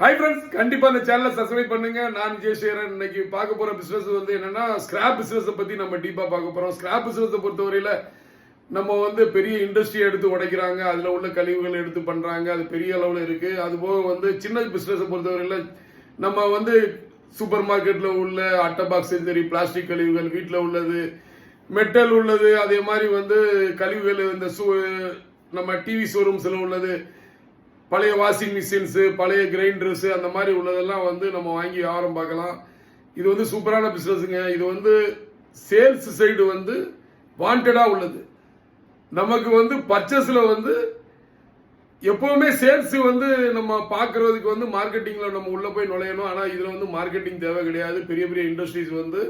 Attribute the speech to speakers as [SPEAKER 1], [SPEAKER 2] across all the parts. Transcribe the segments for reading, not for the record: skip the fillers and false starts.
[SPEAKER 1] Hi friends, கண்டிப்பா இந்த சேனலை சப்ஸ்கிரைப் பண்ணுங்க. நான் ஜெயசேகரன். இன்னைக்கு பார்க்க போற பிசினஸ் வந்து என்னன்னா, ஸ்கிராப் பிசினஸ் பத்தி நம்ம டீப்பா பார்க்க போறோம். ஸ்கிராப் பிசினஸ் பொறுத்தவரையில நம்ம வந்து பெரிய இண்டஸ்ட்ரியை எடுத்து உடைக்கிறாங்க, அதுல உள்ள கழிவுகள் எடுத்து பண்றாங்க, அது பெரிய அளவுல இருக்கு. அது போக வந்து சின்ன பிசினஸ் பொறுத்தவரையில நம்ம வந்து சூப்பர் மார்க்கெட்ல உள்ள அட்டை பாக்ஸ், சரி பிளாஸ்டிக் கழிவுகள், வீட்டில் உள்ளது, மெட்டல் உள்ளது, அதே மாதிரி வந்து கழிவுகள், இந்த நம்ம டிவி ஷோரூம்ஸ்ல உள்ளது, பழைய வாஷிங் மிஷின்ஸ், பழைய கிரைண்டர்ஸ், அந்த மாதிரி உள்ளதெல்லாம் வந்து நம்ம வாங்கி வியாபாரம் பார்க்கலாம். இது வந்து சூப்பரான பிசினஸ்ங்க. இது வந்து சேல்ஸ் சைடு வந்து வாண்டடா உள்ளது. நமக்கு வந்து பர்ச்சேஸ்ல வந்து எப்பவுமே சேல்ஸ் வந்து நம்ம பார்க்கறதுக்கு வந்து மார்க்கெட்டிங்ல நம்ம உள்ள போய் நுழையணும். ஆனா இதுல வந்து மார்க்கெட்டிங் தேவை கிடையாது. பெரிய பெரிய இண்டஸ்ட்ரீஸ் வந்து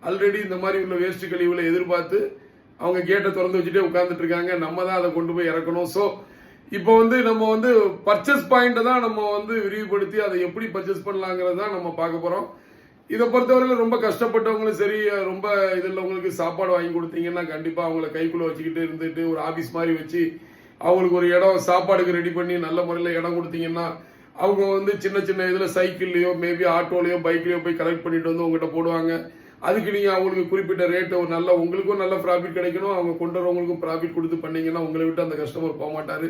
[SPEAKER 1] ஆல்ரெடி இந்த மாதிரி உள்ள வேஸ்ட் கழிவுகளை எதிர்பார்த்து அவங்க கேட்டை திறந்து வச்சுட்டே உட்கார்ந்துட்டு இருக்காங்க. நம்ம தான் அதை கொண்டு போய் இறக்கணும். ஸோ இப்போ வந்து நம்ம வந்து பர்ச்சேஸ் பாயிண்ட்டை தான் நம்ம வந்து விரிவுபடுத்தி அதை எப்படி பர்ச்சேஸ் பண்ணலாங்கிறது தான் நம்ம பார்க்க போறோம். இதை பொறுத்தவரையில ரொம்ப கஷ்டப்பட்டவங்களும் சரி, ரொம்ப இதில் உங்களுக்கு சாப்பாடு வாங்கி கொடுத்தீங்கன்னா கண்டிப்பா அவங்கள கைக்குள்ள வச்சுக்கிட்டு இருந்துட்டு ஒரு ஆபீஸ் மாதிரி வச்சு அவங்களுக்கு ஒரு இடம் சாப்பாடுக்கு ரெடி பண்ணி நல்ல முறையில் இடம் கொடுத்தீங்கன்னா அவங்க வந்து சின்ன சின்ன இதில் சைக்கிள்லையோ மேபி ஆட்டோலையோ பைக்லையோ போய் கலெக்ட் பண்ணிட்டு வந்து உங்ககிட்ட போடுவாங்க. அதுக்கு நீங்க அவங்களுக்கு குறிப்பிட்ட ரேட் ஒரு நல்ல உங்களுக்கும் நல்ல ப்ராஃபிட் கிடைக்கணும், அவங்க கொண்டு வரவங்களுக்கும் ப்ராஃபிட் கொடுத்து பண்ணீங்கன்னா உங்களை விட்டு அந்த கஸ்டமர் போக மாட்டாரு.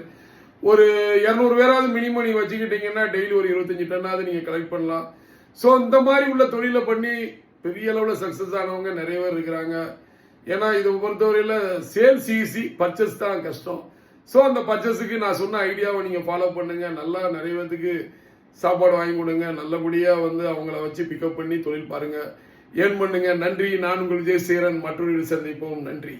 [SPEAKER 1] ஒரு 200 பேராவது மினிமம் நீங்க வச்சுக்கிட்டீங்கன்னா டெய்லி ஒரு 25 டன்னாவது நீங்க கலெக்ட் பண்ணலாம். ஸோ இந்த மாதிரி உள்ள தொழிலை பண்ணி பெரிய அளவில் சக்சஸ் ஆனவங்க நிறைய பேர் இருக்கிறாங்க. ஏன்னா இதை பொறுத்தவரையில சேல்ஸ் ஈஸி, பர்ச்சேஸ் தான் கஷ்டம். ஸோ அந்த பர்ச்சேஸுக்கு நான் சொன்ன ஐடியாவை நீங்க ஃபாலோ பண்ணுங்க. நல்லா நிறைய பேருக்கு சாப்பாடு வாங்கி கொடுங்க. நல்லபடியா வந்து அவங்கள வச்சு பிக்கப் பண்ணி தொழில் பாருங்க, ஏர்ன் பண்ணுங்க. நன்றி. நான் உங்கள் ஜெயசேகரன். மற்றொரு சந்திப்போம். நன்றி.